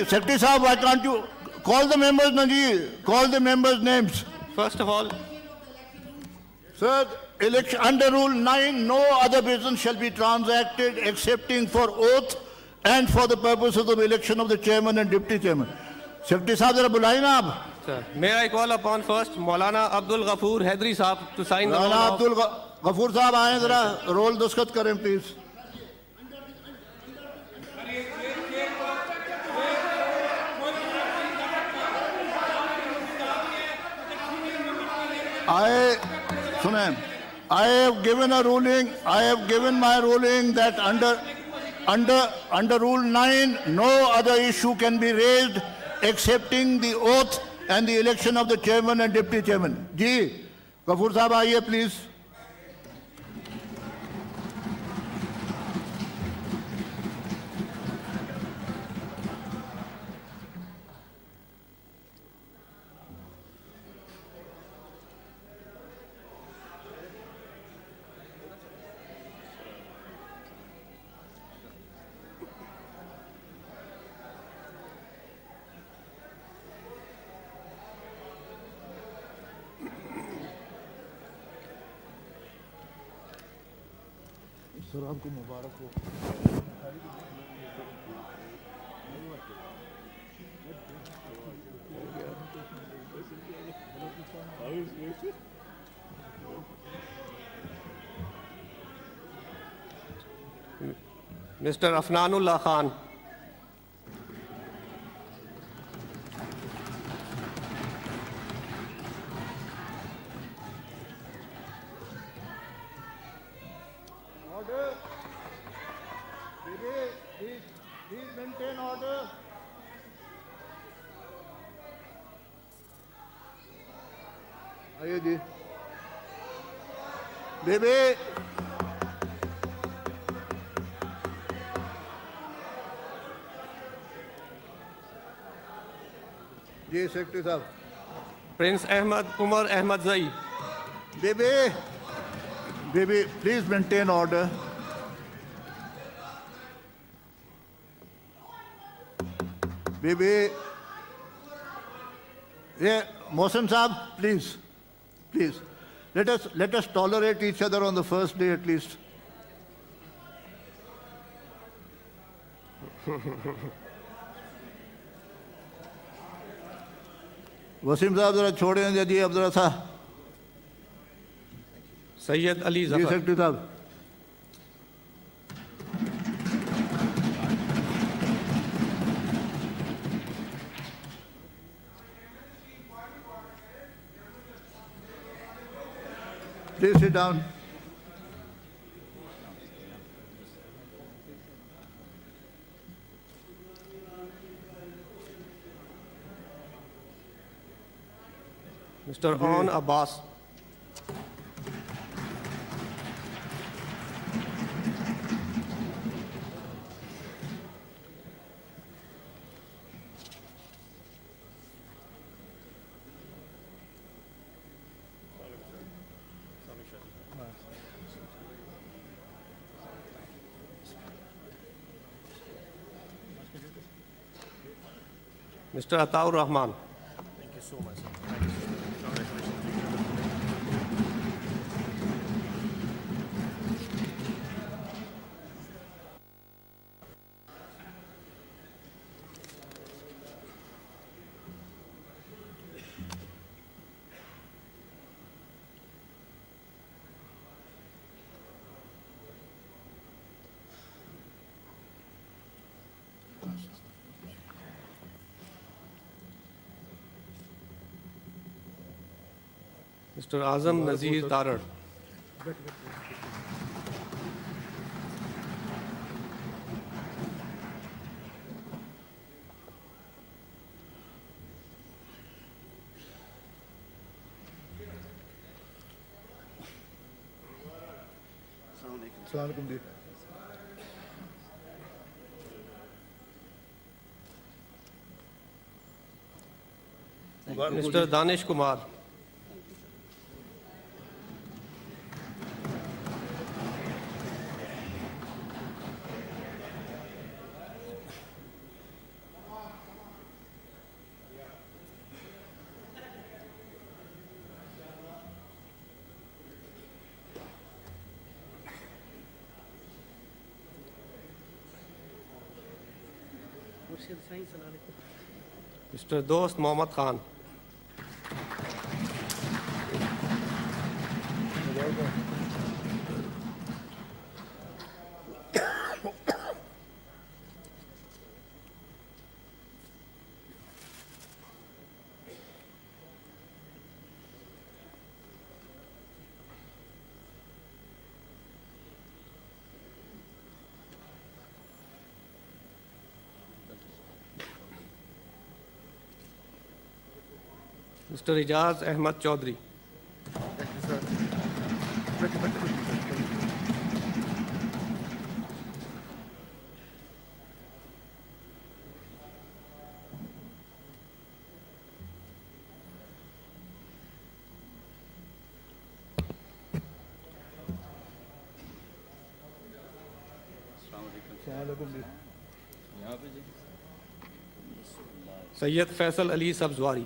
Secretary Sahab, why can't you call the members, Naji? Call the members' names. First of all, Sir, election under Rule 9, no other business shall be transacted excepting for oath and for the purposes of election of the chairman and deputy chairman. Secretary Sahab, जरा बुलाइए ना आप. sir, may I call upon first Maulana Abdul Ghafoor Haidari Sahab to sign the roll Rana of... Abdul Ghafoor साहब आए जरा role दस्तखत करें please. I have given a ruling. I have given my ruling that under Rule 9, no other issue can be raised excepting the oath and the election of the chairman and deputy chairman. जी, गफूर साहब आइए please. Sir आपको मुबारक हो. Mr. Afnanullah Khan. Order. Please maintain order. आइए जी. Baby. जी secretary साहब. Prince Ahmad Umar Ahmad Zai. Baby, please maintain order. Baby, yeah, Mohsen Saab, please, let us tolerate each other on the first day at least. Waseem साहब जरा छोड़ें जी अब जरा सा. Sayyid Ali ji Zafar. Secretary साहब. Please sit down. Mr. On Abbas. Mr. Ataur Rahman. Thank you so much. Mr. Azam Nazir Tarar. Assalamu alaikum ji. Mr. Danish Kumar. Mr. Dost Mohammad Khan. Mr. Ijaz Ahmad Chaudhry. Sayyid Faisal Ali Sabzwari.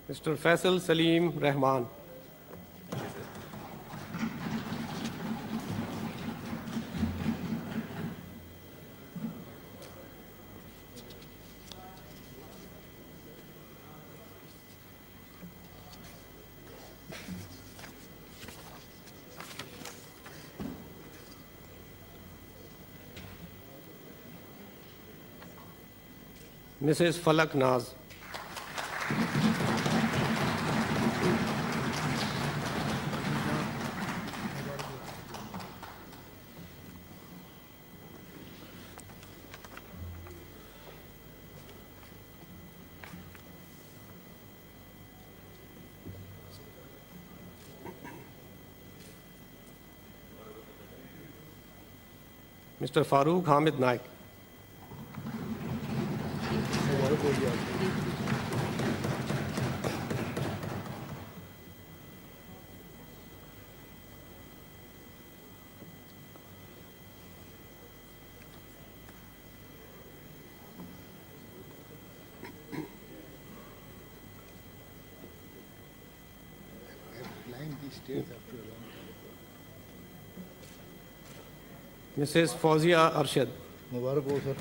Mr. Faisal Salim Rahman. Mrs. Falak Naz. Mr. Farooq Hamid Naik. Climbed these stairs after a long time. Mrs. Fauzia Arshad. मुबारक हो sir.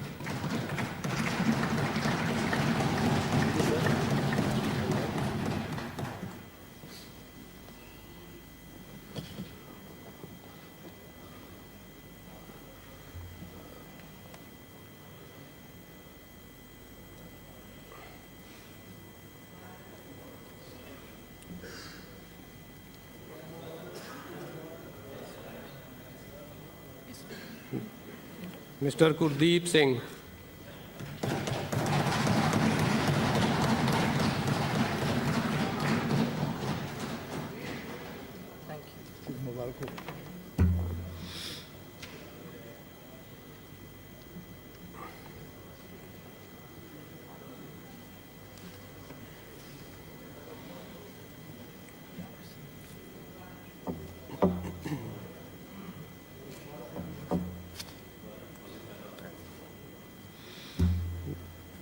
Mr. Gurdeep Singh. मुबारक हो.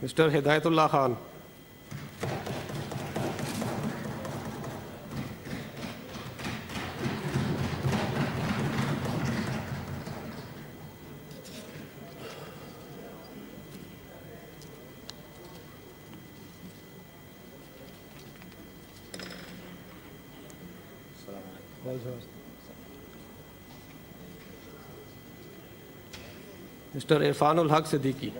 Mr. Hidayatullah Khan. Mr. Irfanul Haq Siddiqui.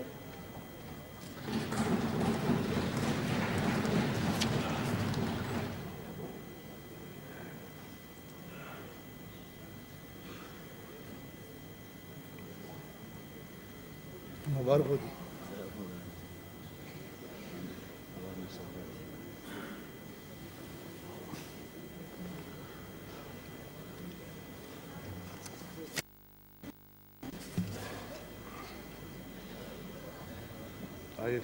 मुबारक हो जी. आइए.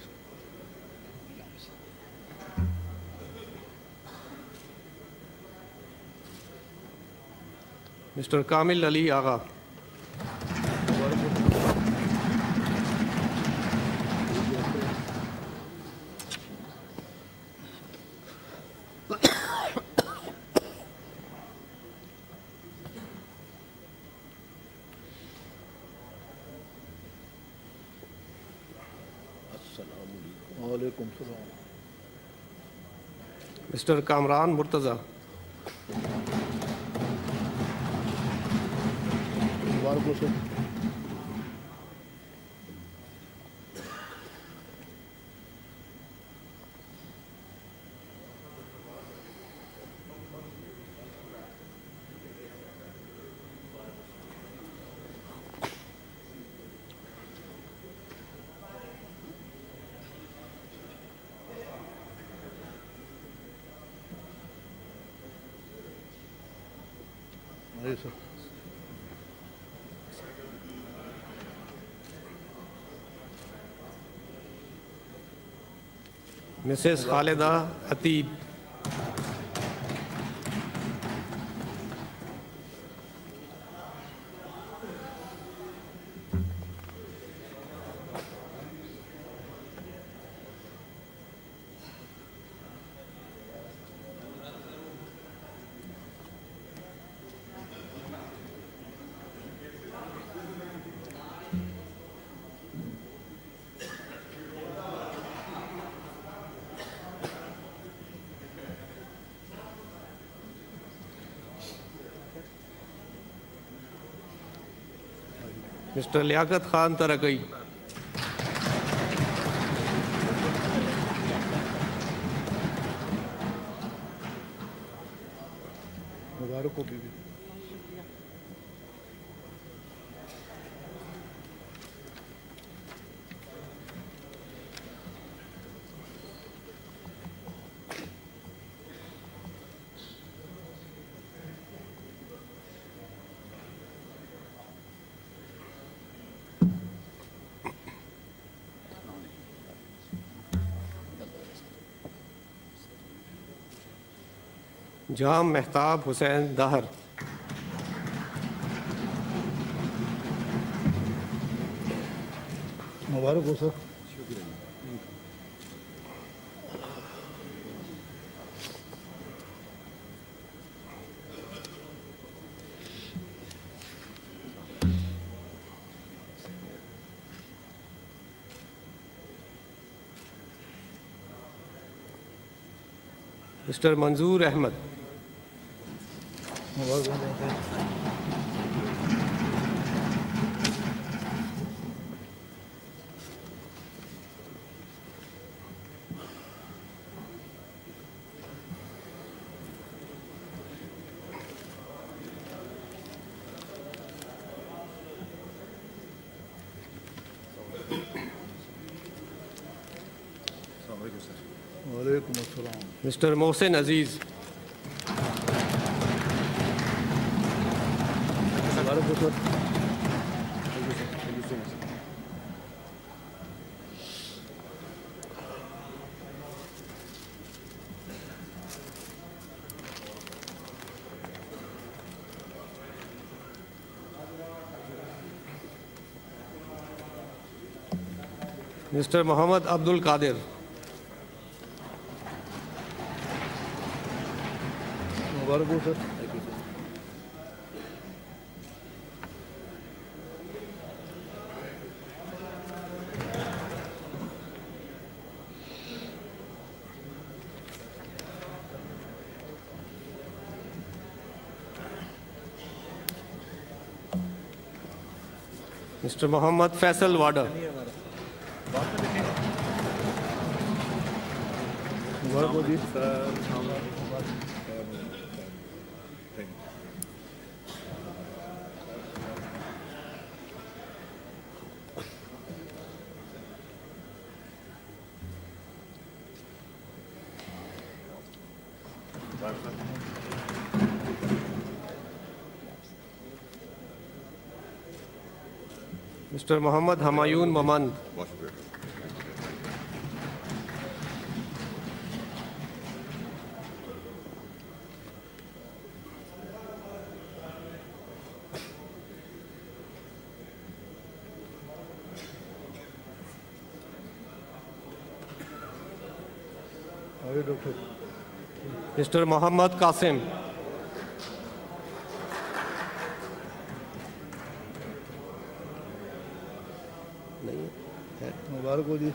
Mr. Kamil Ali Agha. वालेकुम सलाम। Mr. Kamran Murtaza, मुबारक हो sir. आइए sir. Mrs. Khaleda Atib, Mr. Liaquat Khan Tarakai, मुबारक हो बीबी। Jam Mehtab Hussain Dahar, मुबारक हो sir. Mr. Manzoor Ahmed, मुबारक हो sir. वालेकुम अस्सलाम। Mr. Mohsen Aziz, मुबारक हो sir. Mr. Muhammad Abdul Qadir, मुबारक हो sir. Mr. Muhammad Faisal Wada, मुबारक हो जी। Mr. Muhammad Hamayun Mamand, आइए doctor. Mr. Muhammad Qasim, मुबारक हो जी।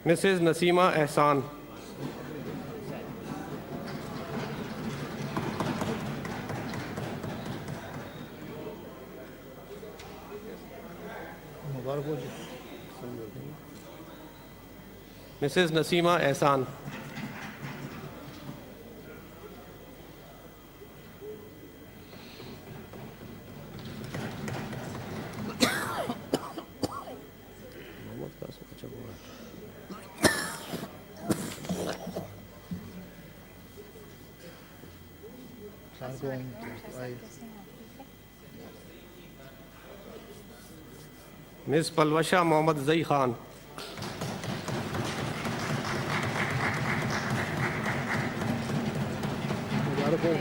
Mrs. Nasima Ehsan. मुबारक हो जी। Mrs. Nasima Ehsan. Ms. Palwasha Mohammad Zai Khan. मुबारक हो।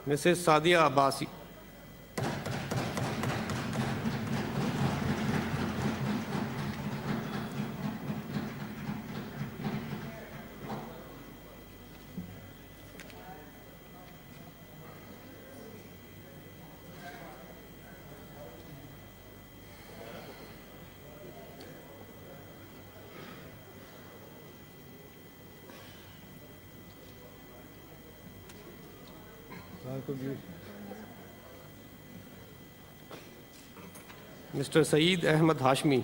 Mrs. Sadia Abbasi. Mr. Saeed Ahmed Hashmi.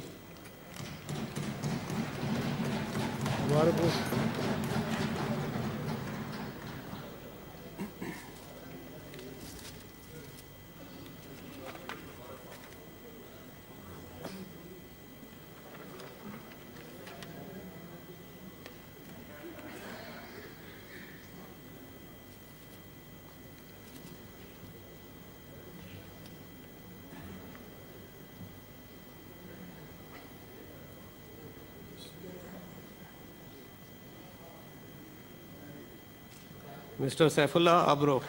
मुबारक हो। Mr. Saifullah Abro.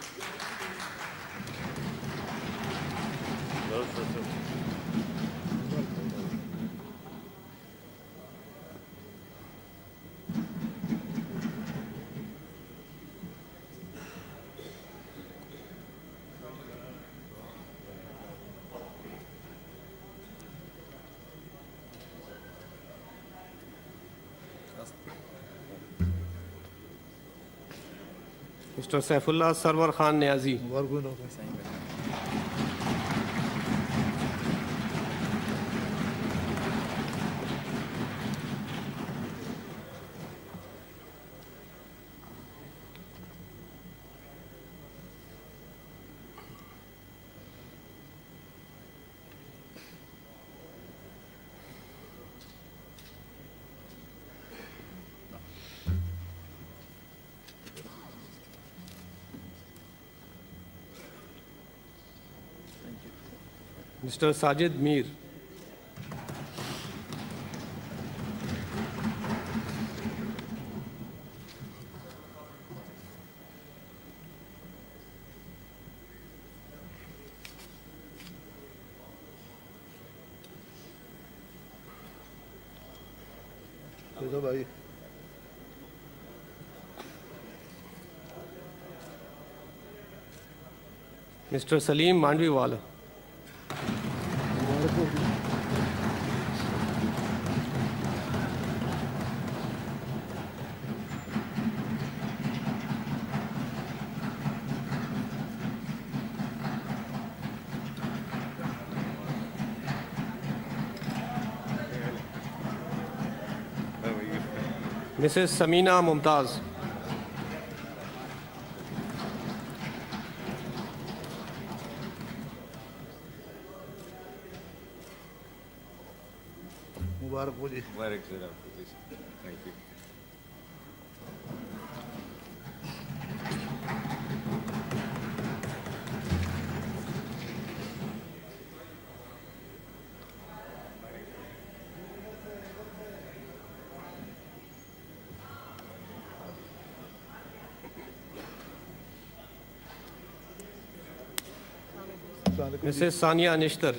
Mr. Saifullah Sarwar Khan Niazi. मुबारक हो। Mr. Sajid Mir. तो भाई Mr. Salim Mandviwala. मुबारक हो। Mrs. Samina Mumtaz. मुबारक हो जी। मुबारक sir आपको जी। Thank you. Mrs. Sania Nishtar.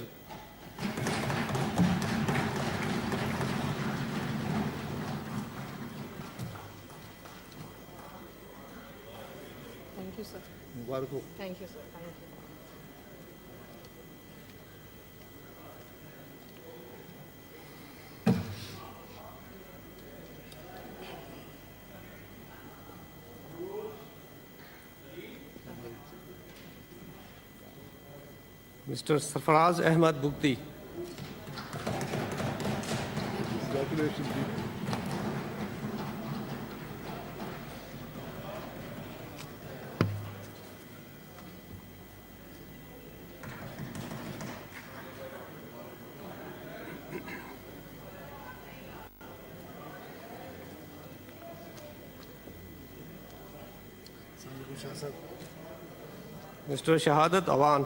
Thank you, sir. मुबारक हो Thank you, sir. Thank you. Mr. Sarfaraz Ahmad Bugti. congratulations ji Mr. Shahadat Awan.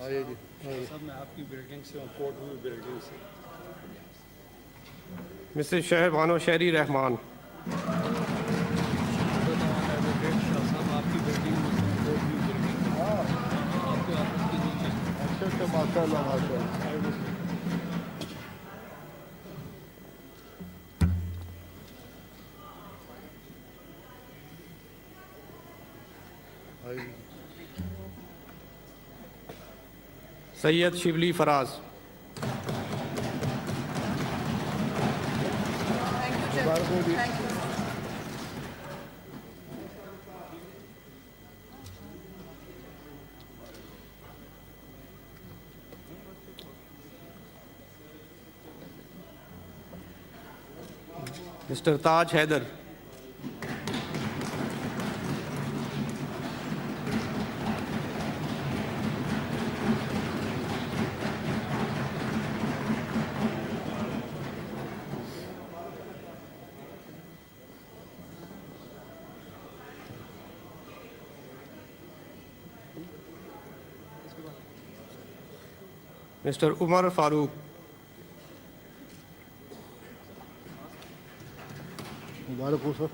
आइए जी सब मैं आपकी बिल्डिंग से हूँ, कोर्ट व्यू बिल्डिंग से। Mrs. Shehrbano Shehri Rahman. Advocate Shah साहब आपकी बिल्डिंग में से कोर्ट व्यू बिल्डिंग से। आपको ऑफिस की नीचे अच्छा अच्छा माशाल्लाह माशाल्लाह आइए Sayyid Shibli Faraz. Thank you, Chair. मुबारक हो जी Thank you. Mr. Taj Haider. Mr. Umar Farooq. मुबारक हो सर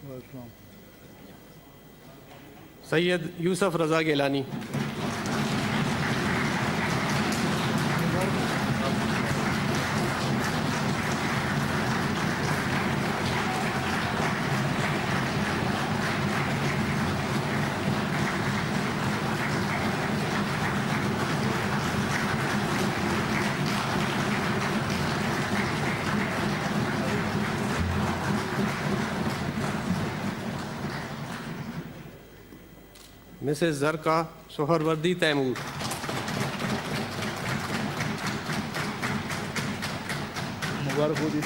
वालेकुम Sayyid Yusuf Raza Gilani. Mrs. Zarka Soharwardi Taimur. मुबारक हो जी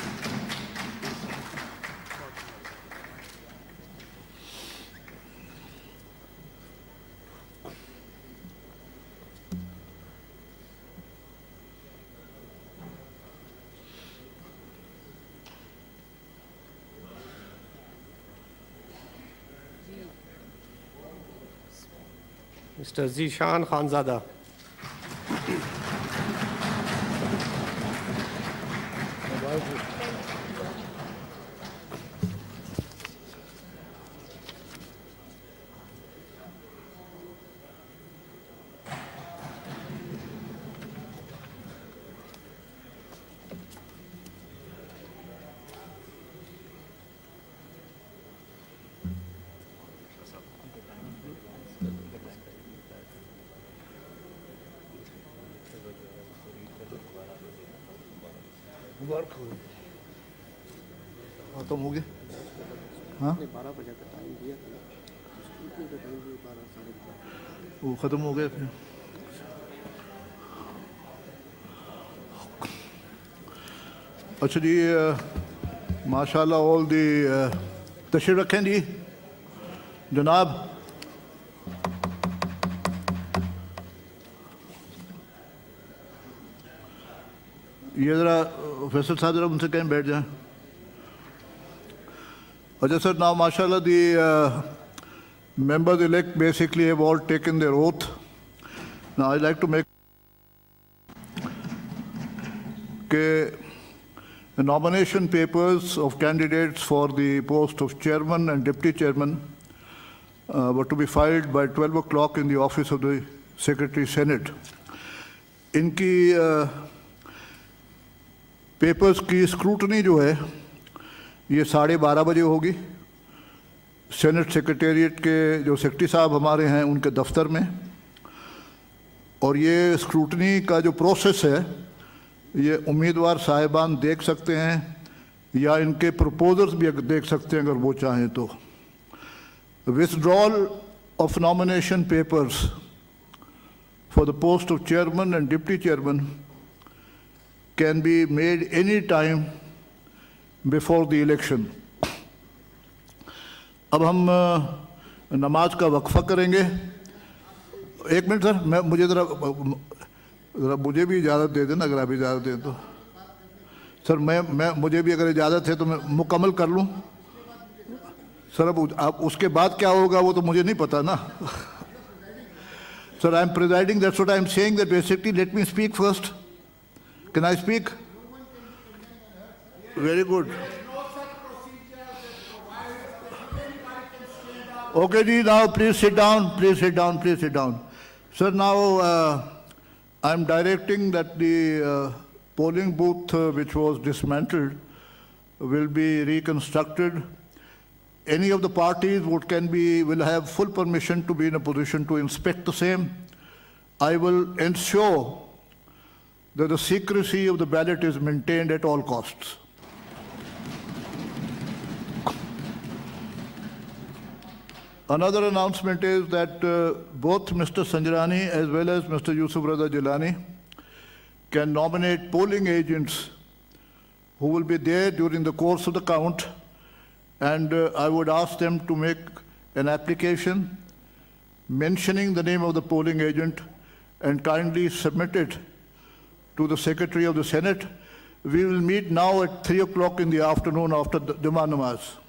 Mr. Zishan Khanzada. मुबारक हो मुबारक हो खत्म हो गया हाँ 12 बजे का टाइम दिया था ना, स्कूल का टाइम भी 12 साढ़े 12। वो खत्म हो गया फिर अच्छा जी माशाल्लाह ऑल दी तशरीफ रखें जी जनाब ये ज़रा फैसल साहब ज़रा उनसे कहीं बैठ जाएं अच्छा sir now mashallah the members elect basically have all taken their oath. Now I'd like to make the nomination papers of candidates for the post of chairman and deputy chairman were to be filed by 12 o'clock in the office of the Secretary Senate. इनकी papers की scrutiny जो है ये 12:30 बजे होगी senate secretariat के जो secretary साहब हमारे हैं उनके दफ्तर में और ये स्क्रूटनी का जो प्रोसेस है ये उम्मीदवार साहिबान देख सकते हैं या इनके प्रपोजल्स भी देख सकते हैं अगर वो चाहें तो withdrawal of nomination papers for the post of chairman and deputy chairman can be made any time before the election अब हम नमाज का वक्फा करेंगे एक मिनट सर मुझे ज़रा मुझे भी इजाज़त दे देना अगर आप इजाज़त दें तो सर मैं मुझे भी अगर इजाज़त है तो मैं मुकम्मल कर लूँ सर अब आप उसके बाद क्या होगा वो तो मुझे नहीं पता ना sir I am presiding that's what I am saying that basically let me speak first can I speak very good Okay, ji, now please sit down, please sit down, please sit down. Sir, now I'm directing that the polling booth which was dismantled will be reconstructed. Any of the parties will have full permission to be in a position to inspect the same. I will ensure that the secrecy of the ballot is maintained at all costs. Another announcement is that both Mr. Sanjarani as well as Mr. Yusuf Raza Jilani can nominate polling agents who will be there during the course of the count, and I would ask them to make an application mentioning the name of the polling agent and kindly submit it to the Secretary of the Senate. We will meet now at 3 o'clock in the afternoon after the Jummah Namaz.